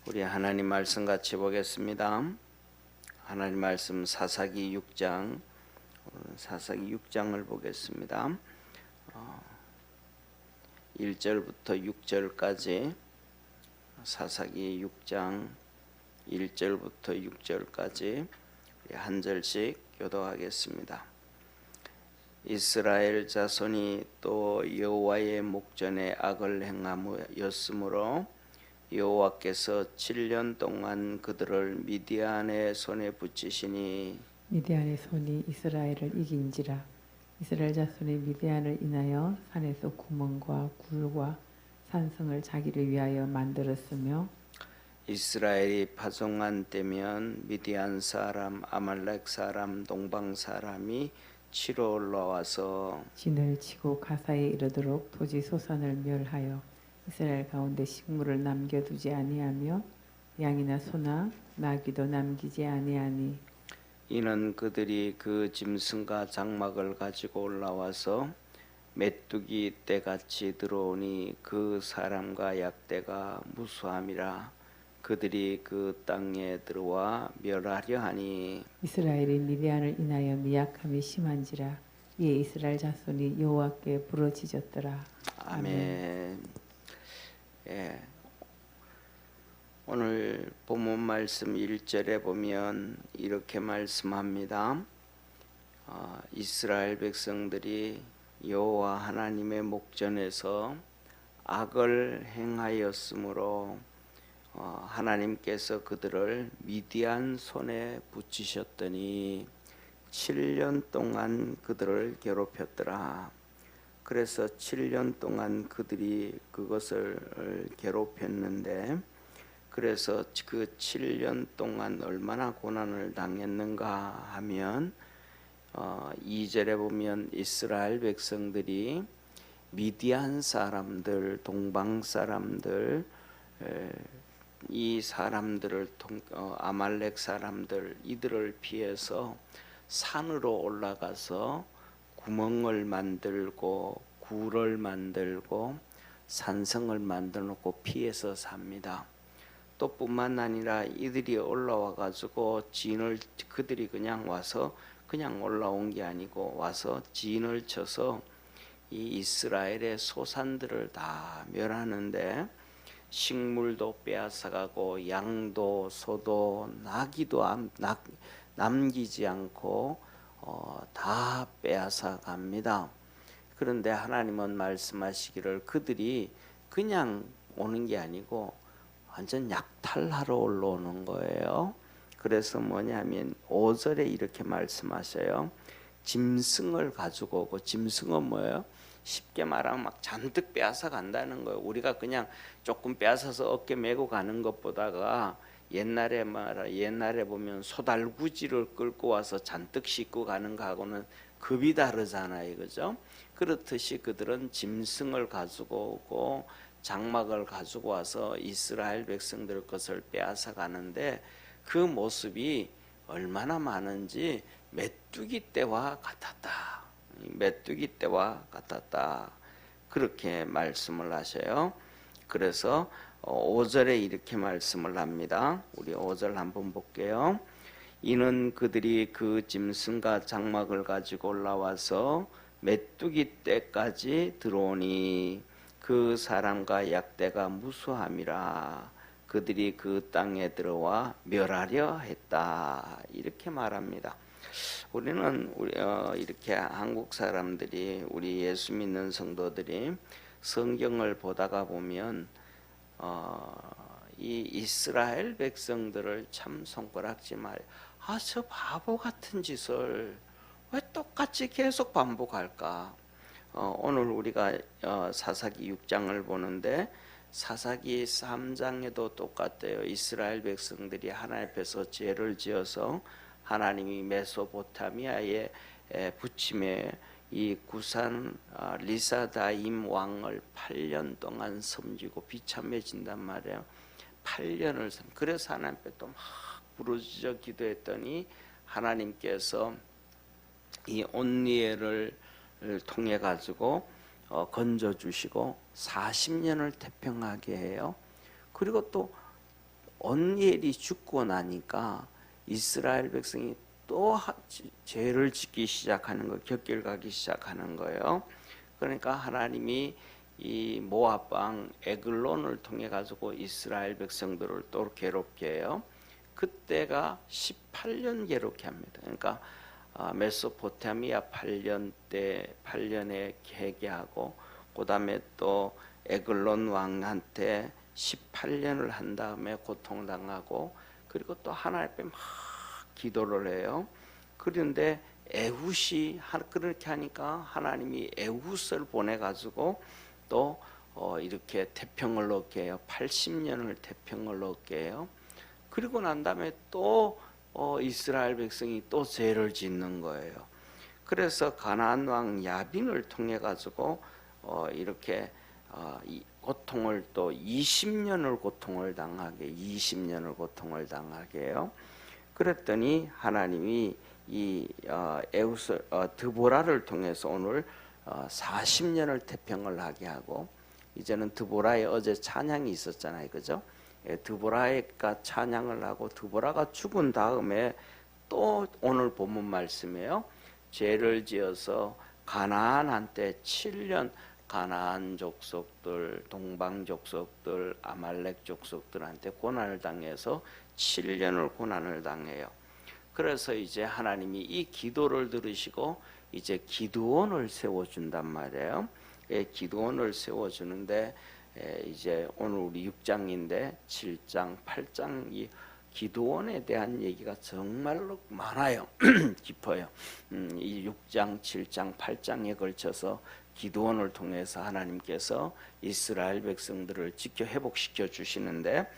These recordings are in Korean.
우리 하나님 말씀 같이 보겠습니다. 하나님 말씀 사사기 6장, 사사기 6장을 보겠습니다. 1절부터 6절까지 사사기 6장 1절부터 6절까지 한 절씩 교독하겠습니다. 이스라엘 자손이 또 여호와의 목전에 악을 행하였으므로 여호와께서 7년 동안 그들을 미디안의 손에 붙이시니 미디안의 손이 이스라엘을 이긴지라. 이스라엘 자손이 미디안을 인하여 산에서 구멍과 굴과 산성을 자기를 위하여 만들었으며 이스라엘이 파송한 때면 미디안 사람, 아말렉 사람, 동방 사람이 치러 올라와서 진을 치고 가사에 이르도록 토지 소산을 멸하여 이스라엘 가운데 식물을 남겨두지 아니하며 양이나 소나 나귀도 남기지 아니하니 이는 그들이 그 짐승과 장막을 가지고 올라와서 메뚜기 떼같이 들어오니 그 사람과 약대가 무수함이라. 그들이 그 땅에 들어와 멸하려 하니 이스라엘이 미디안을 인하여 미약함이 심한지라. 이에 이스라엘 자손이 여호와께 부르짖었더라. 아멘. 예. 오늘 본문 말씀 1절에 보면 이렇게 말씀합니다. 이스라엘 백성들이 여호와 하나님의 목전에서 악을 행하였으므로 하나님께서 그들을 미디안 손에 붙이셨더니 7년 동안 그들을 괴롭혔더라. 그래서 7년 동안 그들이 그것을 괴롭혔는데, 그래서 그 7년 동안 얼마나 고난을 당했는가 하면 2절에 보면 이스라엘 백성들이 미디안 사람들, 동방 사람들, 이 사람들을 아말렉 사람들 이들을 피해서 산으로 올라가서 구멍을 만들고 굴을 만들고 산성을 만들어 놓고 피해서 삽니다. 또 뿐만 아니라 이들이 올라와 가지고 그들이 그냥 와서 그냥 올라온 게 아니고 와서 진을 쳐서 이 이스라엘의 소산들을 다 멸하는데 식물도 빼앗아가고 양도 소도 나귀도 남기지 않고 다 빼앗아 갑니다. 그런데 하나님은 말씀하시기를 그들이 그냥 오는 게 아니고 완전 약탈하러 올라오는 거예요. 그래서 뭐냐면 5절에 이렇게 말씀하셔요. 짐승을 가지고 오고, 짐승은 뭐예요? 쉽게 말하면 막 잔뜩 빼앗아 간다는 거예요. 우리가 그냥 조금 빼앗아서 어깨 메고 가는 것보다가 옛날에 보면 소달구지를 끌고 와서 잔뜩 싣고 가는 거하고는 급이 다르잖아요, 그죠? 그렇듯이 그들은 짐승을 가지고 오고 장막을 가지고 와서 이스라엘 백성들 것을 빼앗아 가는데 그 모습이 얼마나 많은지 메뚜기 떼와 같았다. 메뚜기 떼와 같았다. 그렇게 말씀을 하셔요. 그래서 5절에 이렇게 말씀을 합니다. 우리 5절 한번 볼게요. 이는 그들이 그 짐승과 장막을 가지고 올라와서 메뚜기 떼까지 들어오니 그 사람과 약대가 무수함이라. 그들이 그 땅에 들어와 멸하려 했다. 이렇게 말합니다. 우리는 이렇게 한국 사람들이, 우리 예수 믿는 성도들이 성경을 보다가 보면 이 이스라엘 백성들을 참 손가락질 말이야. 저 바보 같은 짓을 왜 똑같이 계속 반복할까? 오늘 우리가 사사기 6장을 보는데 사사기 3장에도 똑같아요. 이스라엘 백성들이 하나님 앞에서 죄를 지어서 하나님이 메소포타미아에 부침에 이 구산 리사다임 왕을 8년 동안 섬기고 비참해진단 말이에요. 8년을 그래서 하나님 앞에 또 막 부르짖어 기도했더니 하나님께서 이 온니엘을 통해 가지고 건져 주시고 40년을 태평하게 해요. 그리고 또 온니엘이 죽고 나니까 이스라엘 백성이 또 죄를 짓기 시작하는 거, 격결 가기 시작하는 거예요. 그러니까 하나님이 이 모압 왕 에글론을 통해 가지고 이스라엘 백성들을 또 괴롭게 해요. 그때가 18년 괴롭게 합니다. 그러니까 메소포타미아 8년 때 8년에 회개하고 그다음에 또 에글론 왕한테 18년을 한 다음에 고통당하고 그리고 또 하나님 앞에 막 기도를 해요. 그런데 에훗이 그렇게 하니까 하나님이 에훗을 보내 가지고 또 이렇게 태평을 얻게 해요. 80년을 태평을 얻게 해요. 그리고 난 다음에 또 이스라엘 백성이 또 죄를 짓는 거예요. 그래서 가나안 왕 야빈을 통해 가지고 이렇게 고통을 또 20년을 고통을 당하게 20년을 고통을 당하게 해요. 그랬더니 하나님이 이 드보라를 통해서 오늘 40년을 태평을 하게 하고 이제는 드보라의 어제 찬양이 있었잖아요, 그죠? 드보라가 찬양을 하고 드보라가 죽은 다음에 또 오늘 본문 말씀이에요. 죄를 지어서 가나안한테 7년 가나안 족속들, 동방 족속들, 아말렉 족속들한테 고난을 당해서 7년을 고난을 당해요. 그래서 이제 하나님이 이 기도를 들으시고 이제 기드온을 세워준단 말이에요. 기드온을 세워주는데 이제 오늘 우리 6장인데 7장, 8장 이 기드온에 대한 얘기가 정말로 많아요. 깊어요. 이 6장, 7장, 8장에 걸쳐서 기드온을 통해서 하나님께서 이스라엘 백성들을 지켜 회복시켜 주시는데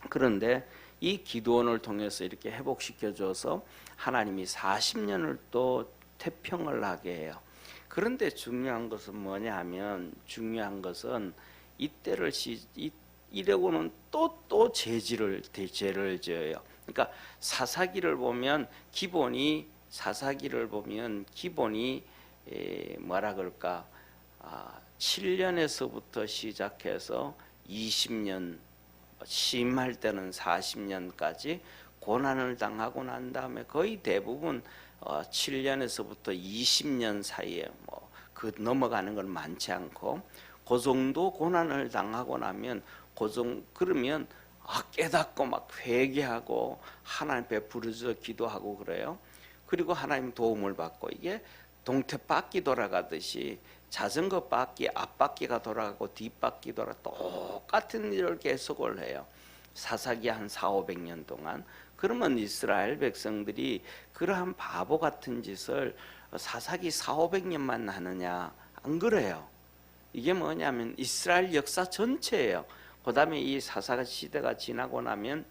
그런데 이 기드온을 통해서 이렇게 회복시켜 줘서 하나님이 40년을 또 태평을 하게 해요. 그런데 중요한 것은 뭐냐 하면 중요한 것은 이때를 이래고는 또 죄를 지어요. 그러니까 사사기를 보면 기본이 뭐라 그럴까 7년에서부터 시작해서 20년 심할 때는 40년까지 고난을 당하고 난 다음에 거의 대부분 7년에서부터 20년 사이에 그 넘어가는 건 많지 않고 그 정도 고난을 당하고 나면 그러면 깨닫고 막 회개하고 하나님 앞에 부르짖어 기도하고 그래요. 그리고 하나님 도움을 받고 이게 동태바퀴 돌아가듯이 자전거 바퀴 앞바퀴가 돌아가고 뒷바퀴 돌아 똑같은 일을 계속을 해요. 사사기 한 400~500년 동안. 그러면 이스라엘 백성들이 그러한 바보 같은 짓을 사사기 400~500년만 하느냐? 안 그래요. 이게 뭐냐면 이스라엘 역사 전체예요. 그 다음에 이 사사기 시대가 지나고 나면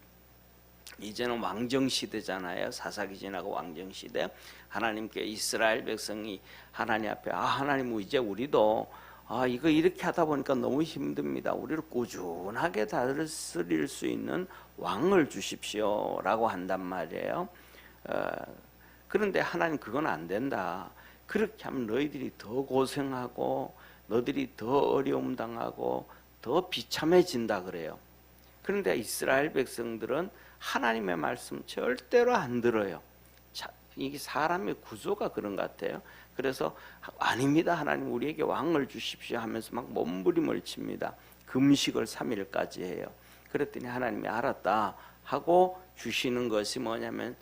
이제는 왕정시대잖아요. 사사기 지나고 왕정시대. 하나님께 이스라엘 백성이 하나님 앞에 하나님 이제 우리도 이거 이렇게 하다 보니까 너무 힘듭니다. 우리를 꾸준하게 다스릴 수 있는 왕을 주십시오 라고 한단 말이에요. 그런데 하나님 그건 안 된다. 그렇게 하면 너희들이 더 고생하고 너희들이 더 어려움 당하고 더 비참해진다 그래요. 그런데 이스라엘 백성들은 하나님의 말씀 절대로 안 들어요. 이게 사람의 구조가 그런 것 같아요. 그래서 아닙니다. 하나님 우리에게 왕을 주십시오 하면서 막 몸부림을 칩니다. 금식을 3일까지 해요. 그랬더니 하나님이 알았다 하고 주시는 것이 뭐냐면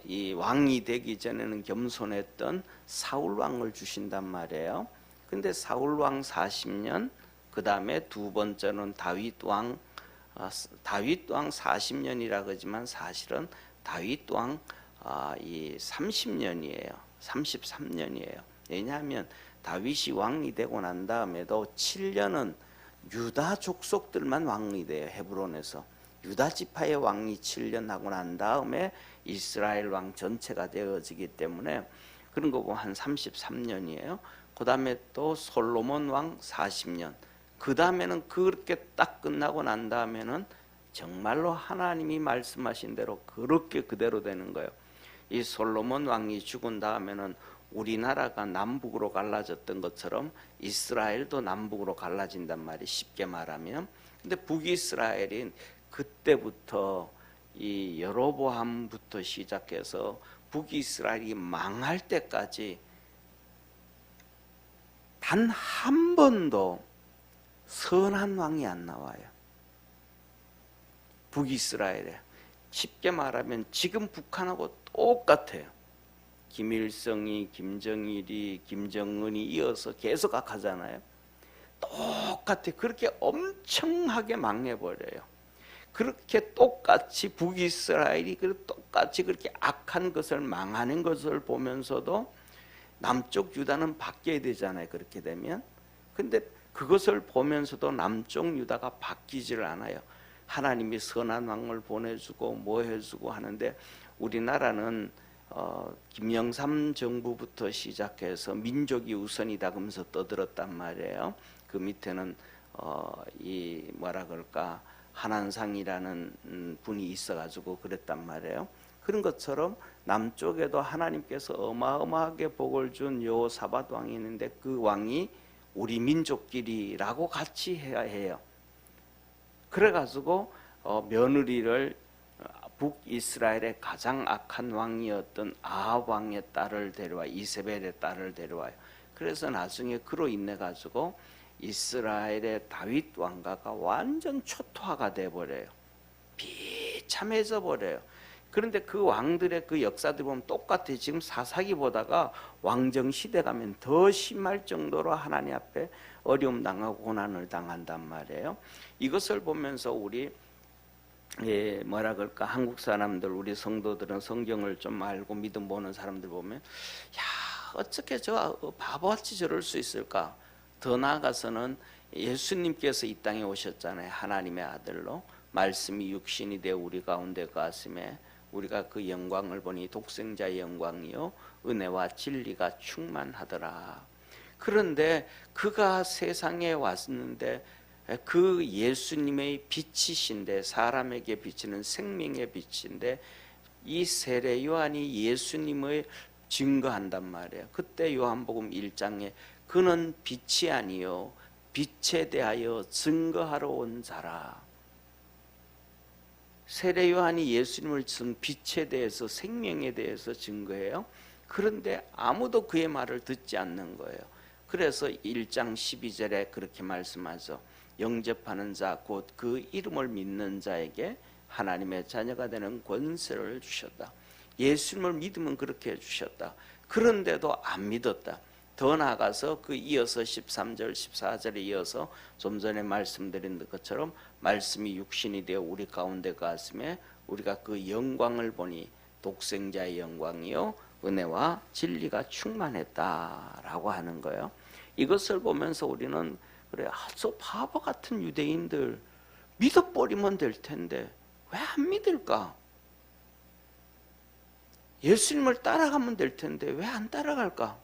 이 왕이 되기 전에는 겸손했던 사울 왕을 주신단 말이에요. 근데 사울 왕 40년 그 다음에 두 번째는 다윗 왕 40년이라 그러지만 사실은 다윗 왕 이 30년이에요. 33년이에요. 왜냐하면 다윗이 왕이 되고 난 다음에도 7년은 유다 족속들만 왕이 돼요. 헤브론에서 유다 지파의 왕이 7년 하고 난 다음에 이스라엘 왕 전체가 되어지기 때문에 그런 거 보면 한 33년이에요. 그 다음에 또 솔로몬 왕 40년. 그 다음에는 그렇게 딱 끝나고 난 다음에는 정말로 하나님이 말씀하신 대로 그렇게 그대로 되는 거예요. 이 솔로몬 왕이 죽은 다음에는 우리나라가 남북으로 갈라졌던 것처럼 이스라엘도 남북으로 갈라진단 말이 쉽게 말하면. 근데 북이스라엘인 그때부터 이 여로보암부터 시작해서 북이스라엘이 망할 때까지 단 한 번도 선한 왕이 안 나와요. 북이스라엘에. 쉽게 말하면 지금 북한하고 똑같아요. 김일성이, 김정일이, 김정은이 이어서 계속 악하잖아요. 똑같아. 그렇게 엄청나게 망해버려요. 그렇게 똑같이 북이스라엘이 똑같이 그렇게 악한 것을 망하는 것을 보면서도 남쪽 유다는 바뀌어야 되잖아요. 그렇게 되면. 근데 그것을 보면서도 남쪽 유다가 바뀌지를 않아요. 하나님이 선한 왕을 보내주고 뭐 해주고 하는데 우리나라는 김영삼 정부부터 시작해서 민족이 우선이다 그러면서 떠들었단 말이에요. 그 밑에는 이 뭐라 그럴까 한한상이라는 분이 있어가지고 그랬단 말이에요. 그런 것처럼 남쪽에도 하나님께서 어마어마하게 복을 준 여호사밧 왕이 있는데 그 왕이 우리 민족끼리라고 같이 해야 해요. 그래가지고 며느리를 북이스라엘의 가장 악한 왕이었던 아합 왕의 딸을 데려와 이세벨의 딸을 데려와요. 그래서 나중에 그로 인해 가지고 이스라엘의 다윗 왕가가 완전 초토화가 돼 버려요. 비참해져 버려요. 그런데 그 왕들의 그 역사들 보면 똑같아요. 지금 사사기 보다가 왕정 시대 가면 더 심할 정도로 하나님 앞에 어려움 당하고 고난을 당한단 말이에요. 이것을 보면서 우리 뭐라 그럴까 한국 사람들 우리 성도들은 성경을 좀 알고 믿음 보는 사람들 보면 야 어떻게 저 바보같이 저럴 수 있을까. 더 나아가서는 예수님께서 이 땅에 오셨잖아요. 하나님의 아들로 말씀이 육신이 되어 우리 가운데 가슴에 우리가 그 영광을 보니 독생자의 영광이요 은혜와 진리가 충만하더라. 그런데 그가 세상에 왔는데 그 예수님의 빛이신데 사람에게 비치는 생명의 빛인데 이 세례 요한이 예수님을 증거한단 말이에요. 그때 요한복음 1장에 그는 빛이 아니요 빛에 대하여 증거하러 온 자라. 세례 요한이 예수님을 준 빛에 대해서 생명에 대해서 증거해요. 그런데 아무도 그의 말을 듣지 않는 거예요. 그래서 1장 12절에 그렇게 말씀하죠. 영접하는 자 곧 그 이름을 믿는 자에게 하나님의 자녀가 되는 권세를 주셨다. 예수님을 믿으면 그렇게 해주셨다. 그런데도 안 믿었다. 더 나아가서 그 이어서 13절 14절에 이어서 좀 전에 말씀드린 것처럼 말씀이 육신이 되어 우리 가운데 가슴에 우리가 그 영광을 보니 독생자의 영광이요 은혜와 진리가 충만했다라고 하는 거예요. 이것을 보면서 우리는 그래 저 바보 같은 유대인들 믿어버리면 될 텐데 왜 안 믿을까? 예수님을 따라가면 될 텐데 왜 안 따라갈까?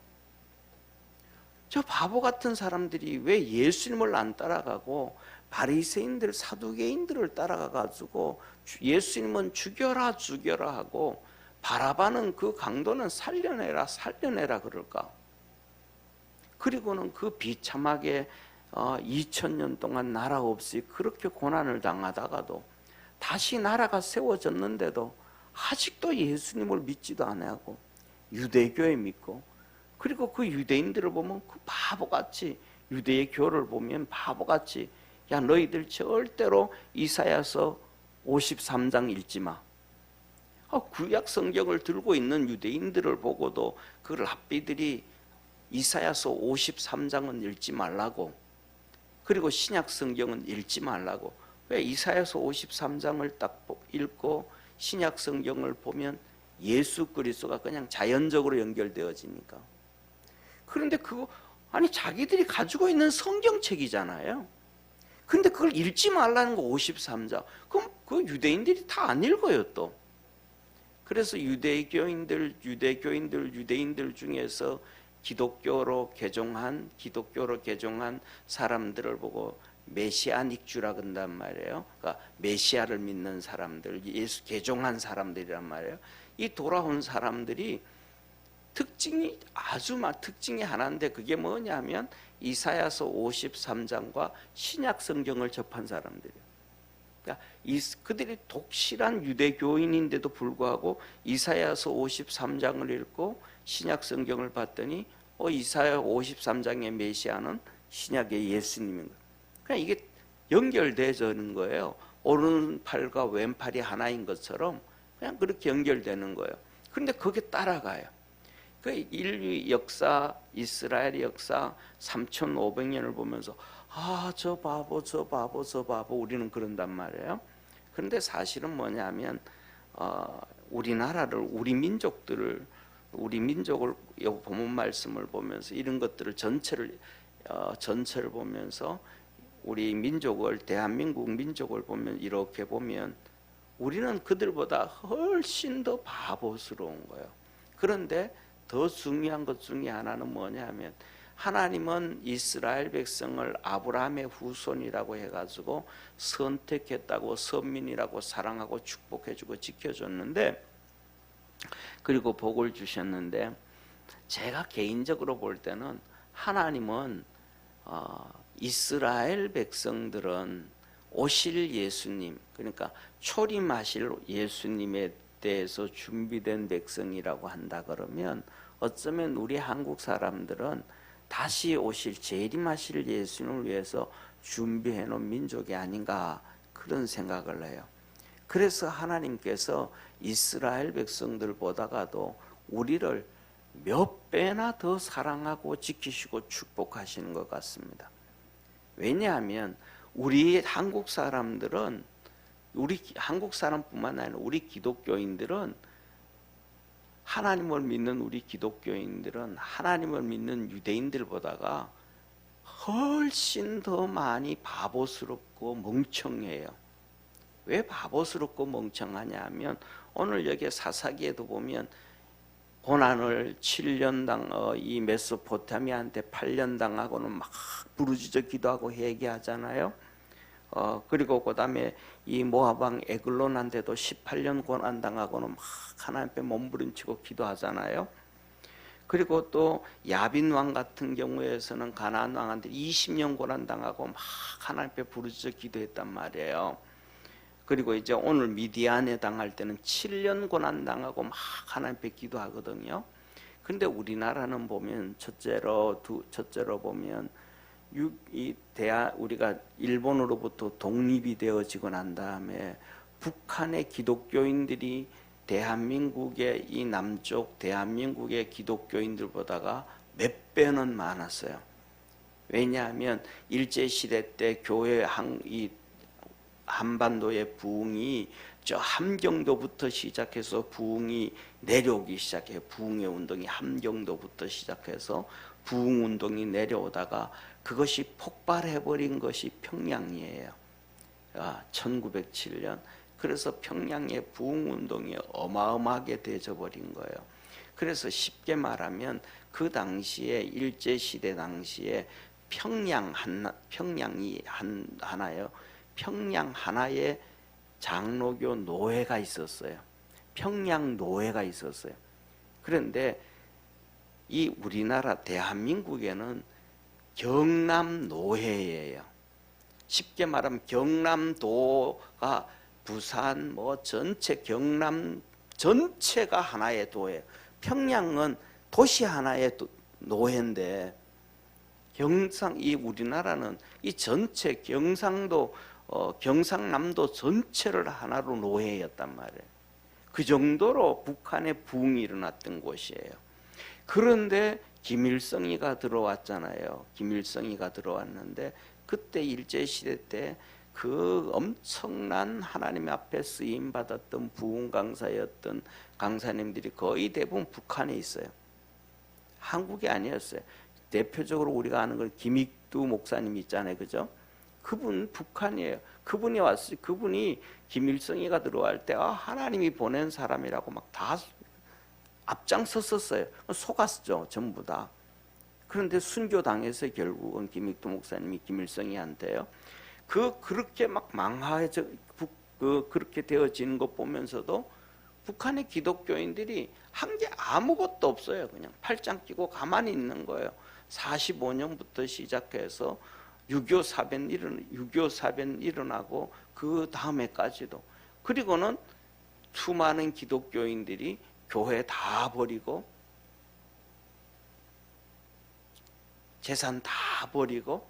저 바보 같은 사람들이 왜 예수님을 안 따라가고 바리새인들 사두개인들을 따라가 가지고 예수님은 죽여라 죽여라 하고 바라바는 그 강도는 살려내라 살려내라 그럴까? 그리고는 그 비참하게 2000년 동안 나라 없이 그렇게 고난을 당하다가도 다시 나라가 세워졌는데도 아직도 예수님을 믿지도 않고 유대교에 믿고 그리고 그 유대인들을 보면 그 바보같이 유대의 교를 보면 바보같이 야 너희들 절대로 이사야서 53장 읽지 마. 구약 성경을 들고 있는 유대인들을 보고도 그 랍비들이 이사야서 53장은 읽지 말라고 그리고 신약 성경은 읽지 말라고 왜 이사야서 53장을 딱 읽고 신약 성경을 보면 예수 그리스도가 그냥 자연적으로 연결되어지니까. 그런데 그거 아니 자기들이 가지고 있는 성경책이잖아요. 근데 그걸 읽지 말라는 거 53장. 그럼 그 유대인들이 다 안 읽어요 또. 그래서 유대인들 중에서 기독교로 개종한 사람들을 보고 메시아닉주라 그런단 말이에요. 그러니까 메시아를 믿는 사람들, 예수 개종한 사람들이란 말이에요. 이 돌아온 사람들이 특징이 특징이 하나인데 그게 뭐냐면 이사야서 53장과 신약 성경을 접한 사람들이에요. 그러니까 그들이 독실한 유대교인인데도 불구하고 이사야서 53장을 읽고 신약 성경을 봤더니 이사야 53장의 메시아는 신약의 예수님인 거예요. 그냥 이게 연결되어지는 거예요. 오른팔과 왼팔이 하나인 것처럼 그냥 그렇게 연결되는 거예요. 그런데 그게 따라가요. 그 인류 역사, 이스라엘의 역사 3,500년을 보면서 저 바보 저 바보 저 바보 우리는 그런단 말이에요. 그런데 사실은 뭐냐면 우리나라를 우리 민족을 본문 말씀을 보면서 이런 것들을 전체를 보면서 우리 민족을 대한민국 민족을 보면 이렇게 보면 우리는 그들보다 훨씬 더 바보스러운 거예요. 그런데 더 중요한 것 중에 하나는 뭐냐면 하나님은 이스라엘 백성을 아브라함의 후손이라고 해가지고 선택했다고 선민이라고 사랑하고 축복해주고 지켜줬는데 그리고 복을 주셨는데 제가 개인적으로 볼 때는 하나님은 이스라엘 백성들은 오실 예수님 그러니까 초림하실 예수님에 대해서 준비된 백성이라고 한다 그러면 어쩌면 우리 한국 사람들은 다시 오실 재림하실 예수님을 위해서 준비해 놓은 민족이 아닌가 그런 생각을 해요. 그래서 하나님께서 이스라엘 백성들보다가도 우리를 몇 배나 더 사랑하고 지키시고 축복하시는 것 같습니다. 왜냐하면 우리 한국 사람들은 우리 한국 사람뿐만 아니라 우리 기독교인들은 하나님을 믿는 우리 기독교인들은 하나님을 믿는 유대인들보다가 훨씬 더 많이 바보스럽고 멍청해요. 왜 바보스럽고 멍청하냐 하면 오늘 여기 사사기에도 보면 고난을 7년 이 메소포타미아한테 8년 당하고는 막 부르짖어 기도하고 회개하잖아요. 그리고 그 다음에 이 모압왕 에글론한테도 18년 고난 당하고는 막 하나님 앞에 몸부림치고 기도하잖아요. 그리고 또 야빈 왕 같은 경우에서는 가나안 왕한테 20년 고난 당하고 막 하나님 앞에 부르짖어 기도했단 말이에요. 그리고 이제 오늘 미디안에 당할 때는 7년 고난 당하고 막 하나님 앞에 기도하거든요. 근데 우리나라는 보면 첫째로 보면 우리가 일본으로부터 독립이 되어지고 난 다음에 북한의 기독교인들이 대한민국의 이 남쪽 대한민국의 기독교인들보다가 몇 배는 많았어요. 왜냐하면 일제시대 때 교회 이 한반도의 부흥이 저 함경도부터 시작해서 부흥이 내려오기 시작해요. 부흥의 운동이 함경도부터 시작해서 부흥운동이 내려오다가 그것이 폭발해버린 것이 평양이에요. 1907년. 그래서 평양의 부흥운동이 어마어마하게 되어버린 거예요. 그래서 쉽게 말하면 그 당시에 일제시대 당시에 평양이 하나요. 평양 하나의 장로교 노회가 있었어요. 평양 노회가 있었어요. 그런데 이 우리나라 대한민국에는 경남 노회예요. 쉽게 말하면 경남도가 부산 전체 경남 전체가 하나의 도예요. 평양은 도시 하나의 노회인데 이 우리나라는 이 전체 경상남도 전체를 하나로 노회였단 말이에요. 그 정도로 북한의 부흥이 일어났던 곳이에요. 그런데 김일성이가 들어왔잖아요. 김일성이가 들어왔는데 그때 일제시대 때 그 엄청난 하나님 앞에 쓰임받았던 부흥 강사였던 강사님들이 거의 대부분 북한에 있어요. 한국이 아니었어요. 대표적으로 우리가 아는 건 김익두 목사님 있잖아요. 그죠? 그분 북한이에요. 그분이 왔어요. 그분이 김일성이가 들어갈 때 하나님이 보낸 사람이라고 막 다 앞장섰었어요. 속았죠. 전부 다. 그런데 순교당해서 결국은 김익두 목사님이 김일성이한테요. 그렇게 막 망하해져 그렇게 되어지는 것 보면서도 북한의 기독교인들이 한 게 아무것도 없어요. 그냥 팔짱 끼고 가만히 있는 거예요. 45년부터 시작해서 6.25 사변 일어나고 그 다음에까지도. 그리고는 수많은 기독교인들이 교회 다 버리고 재산 다 버리고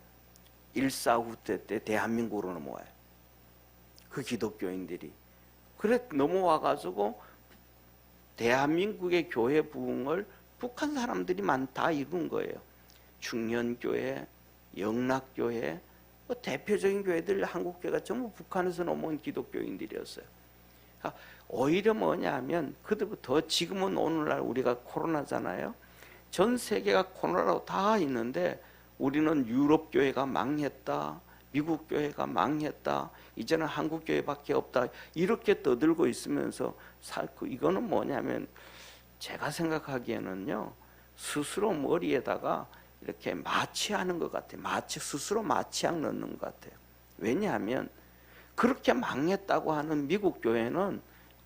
일사후퇴 때 대한민국으로 넘어와요. 그 기독교인들이. 그래 넘어와가지고 대한민국의 교회 부흥을 북한 사람들이 다 이룬 거예요. 충년교회, 영락교회, 대표적인 교회들 한국교회가 전부 북한에서 넘어온 기독교인들이었어요. 그러니까 오히려 뭐냐면 그때부터 지금은 오늘날 우리가 코로나잖아요. 전 세계가 코로나로 다 있는데 우리는 유럽 교회가 망했다, 미국 교회가 망했다, 이제는 한국 교회밖에 없다 이렇게 떠들고 있으면서 이거는 뭐냐면 제가 생각하기에는요 스스로 머리에다가 이렇게 마취하는 것 같아요. 스스로 마취약 넣는 것 같아요. 왜냐하면 그렇게 망했다고 하는 미국 교회는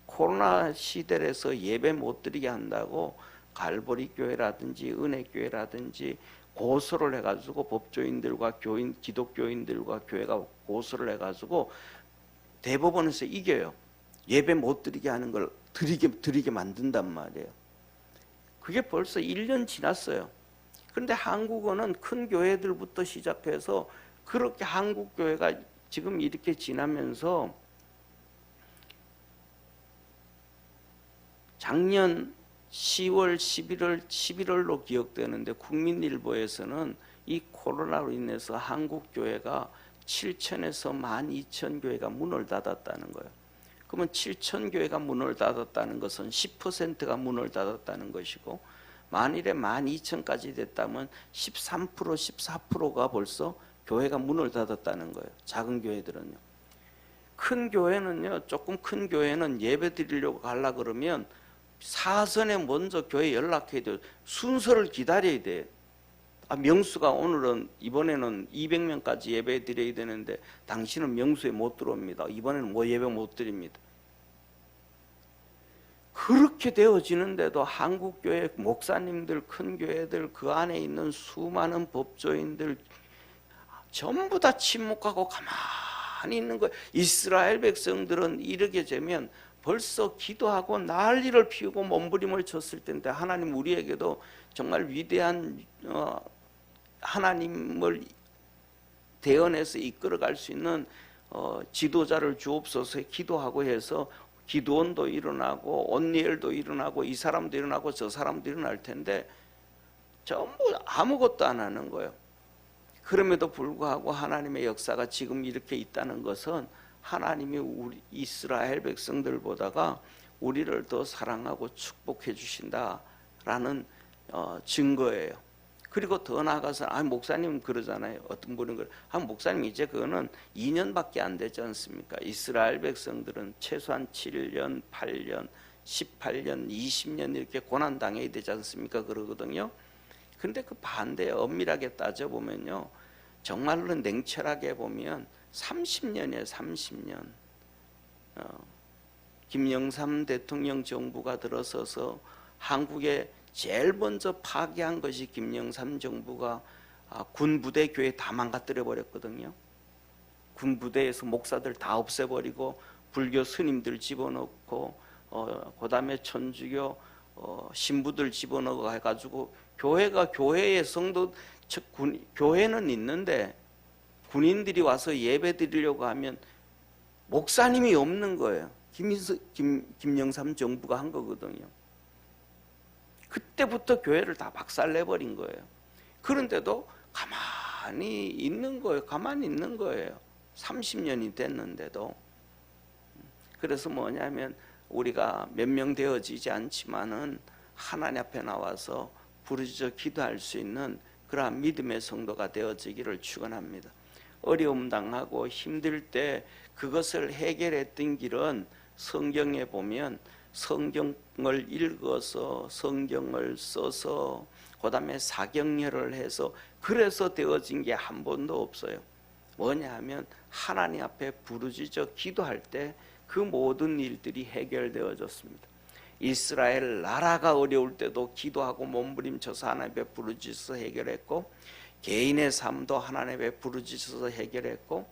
코로나 시대에서 예배 못 드리게 한다고 갈보리 교회라든지 은혜교회라든지 고소를 해가지고 법조인들과 기독교인들과 교회가 고소를 해가지고 대법원에서 이겨요. 예배 못 드리게 하는 걸 드리게 만든단 말이에요. 그게 벌써 1년 지났어요. 그런데 한국어는 큰 교회들부터 시작해서 그렇게 한국 교회가 지금 이렇게 지나면서 작년 10월, 11월로 기억되는데 국민일보에서는 이 코로나로 인해서 한국 교회가 7천에서 12,000교회가 문을 닫았다는 거예요. 그러면 7,000교회가 문을 닫았다는 것은 10%가 문을 닫았다는 것이고 만일에 12,000까지 됐다면 13%, 14%가 벌써 교회가 문을 닫았다는 거예요. 작은 교회들은요. 큰 교회는요, 조금 큰 교회는 예배 드리려고 가려고 그러면 사전에 먼저 교회 연락해야 돼요. 순서를 기다려야 돼요. 명수가 오늘은 이번에는 200명까지 예배 드려야 되는데 당신은 명수에 못 들어옵니다. 이번에는 뭐 예배 못 드립니다. 그렇게 되어지는데도 한국교회 목사님들, 큰 교회들, 그 안에 있는 수많은 법조인들 전부 다 침묵하고 가만히 있는 거예요. 이스라엘 백성들은 이렇게 되면 벌써 기도하고 난리를 피우고 몸부림을 쳤을 텐데 하나님 우리에게도 정말 위대한 하나님을 대언해서 이끌어갈 수 있는 지도자를 주옵소서 기도하고 해서 기도원도 일어나고 온니엘도 일어나고 이 사람도 일어나고 저 사람도 일어날 텐데 전부 아무것도 안 하는 거예요. 그럼에도 불구하고 하나님의 역사가 지금 이렇게 있다는 것은 하나님이 우리 이스라엘 백성들보다가 우리를 더 사랑하고 축복해 주신다라는 증거예요. 그리고 더 나아가서 목사님은 그러잖아요. 어떤 분은 그래. 목사님 이제 그거는 2년밖에 안 되지 않습니까? 이스라엘 백성들은 최소한 7년, 8년, 18년, 20년 이렇게 고난 당해야 되지 않습니까? 그러거든요. 근데 그 반대에 엄밀하게 따져보면요. 정말로 냉철하게 보면 30년이에요. 30년. 김영삼 대통령 정부가 들어서서 한국에 제일 먼저 파괴한 것이 김영삼 정부가 군부대 교회 다 망가뜨려 버렸거든요. 군부대에서 목사들 다 없애버리고 불교 스님들 집어넣고 그 다음에 천주교 신부들 집어넣어 해가지고 교회가 교회의 성도 교회는 있는데 군인들이 와서 예배 드리려고 하면 목사님이 없는 거예요. 김영삼 정부가 한 거거든요. 그때부터 교회를 다 박살내버린 거예요. 그런데도 가만히 있는 거예요. 가만히 있는 거예요. 30년이 됐는데도. 그래서 뭐냐면 우리가 몇 명 되어지지 않지만은 하나님 앞에 나와서 부르짖어 기도할 수 있는 그러한 믿음의 성도가 되어지기를 축원합니다. 어려움 당하고 힘들 때 그것을 해결했던 길은 성경에 보면 성경을 읽어서 성경을 써서 그 다음에 사경례를 해서 그래서 되어진 게 한 번도 없어요. 뭐냐 하면 하나님 앞에 부르짖어 기도할 때 그 모든 일들이 해결되어졌습니다. 이스라엘 나라가 어려울 때도 기도하고 몸부림쳐서 하나님 앞에 부르짖어서 해결했고 개인의 삶도 하나님 앞에 부르짖어서 해결했고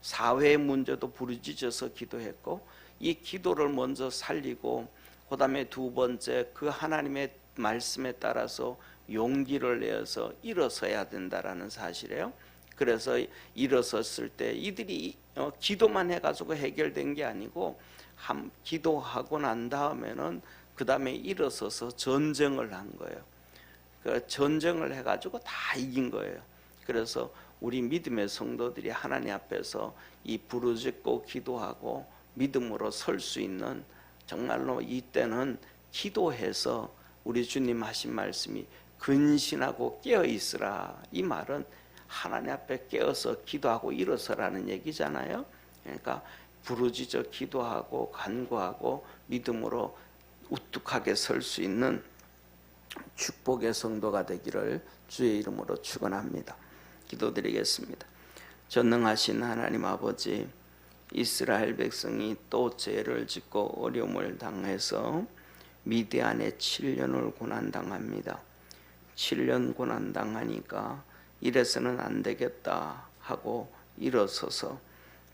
사회의 문제도 부르짖어서 기도했고 이 기도를 먼저 살리고 그다음에 두 번째 그 하나님의 말씀에 따라서 용기를 내어서 일어서야 된다라는 사실이에요. 그래서 일어섰을 때 이들이 기도만 해가지고 해결된 게 아니고 기도하고 난 다음에는 그 다음에 일어서서 전쟁을 한 거예요. 그 전쟁을 해가지고 다 이긴 거예요. 그래서 우리 믿음의 성도들이 하나님 앞에서 이 부르짖고 기도하고 믿음으로 설 수 있는, 정말로 이때는 기도해서 우리 주님 하신 말씀이 근신하고 깨어 있으라, 이 말은 하나님 앞에 깨어서 기도하고 일어서라는 얘기잖아요. 그러니까 부르짖어 기도하고 간구하고 믿음으로 우뚝하게 설 수 있는 축복의 성도가 되기를 주의 이름으로 축원합니다. 기도드리겠습니다. 전능하신 하나님 아버지, 이스라엘 백성이 또 죄를 짓고 어려움을 당해서 미디안에 7년을 고난당합니다. 7년 고난당하니까 이래서는 안 되겠다 하고 일어서서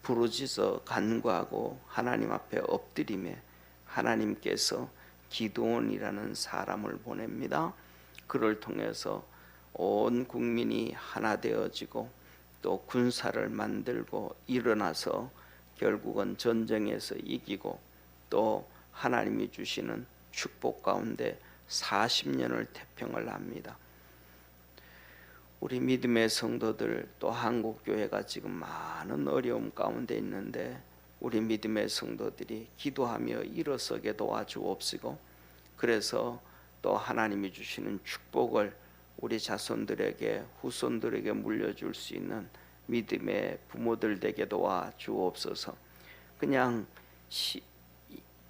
부르짖어 간구하고 하나님 앞에 엎드리며 하나님께서 기드온이라는 사람을 보냅니다. 그를 통해서 온 국민이 하나 되어지고 또 군사를 만들고 일어나서 결국은 전쟁에서 이기고 또 하나님이 주시는 축복 가운데 40년을 태평을 합니다. 우리 믿음의 성도들, 또 한국교회가 지금 많은 어려움 가운데 있는데 우리 믿음의 성도들이 기도하며 일어서게 도와주옵시고, 그래서 또 하나님이 주시는 축복을 우리 자손들에게 후손들에게 물려줄 수 있는 믿음의 부모들 되게 도와주옵소서. 그냥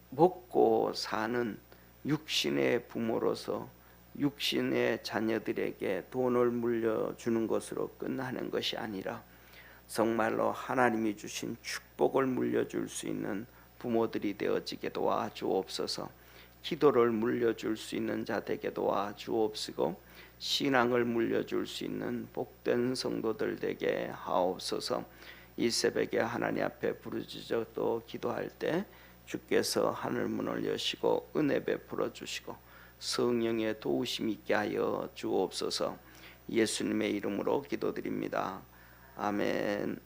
먹고 사는 육신의 부모로서 육신의 자녀들에게 돈을 물려주는 것으로 끝나는 것이 아니라 정말로 하나님이 주신 축복을 물려줄 수 있는 부모들이 되어지게 도와주옵소서. 기도를 물려줄 수 있는 자 되게 도와주옵시고 신앙을 물려줄 수 있는 복된 성도들 되게 하옵소서. 이 새벽에 하나님 앞에 부르짖어 또 기도할 때 주께서 하늘 문을 여시고 은혜 베풀어 주시고 성령의 도우심 있게 하여 주옵소서. 예수님의 이름으로 기도드립니다. 아멘.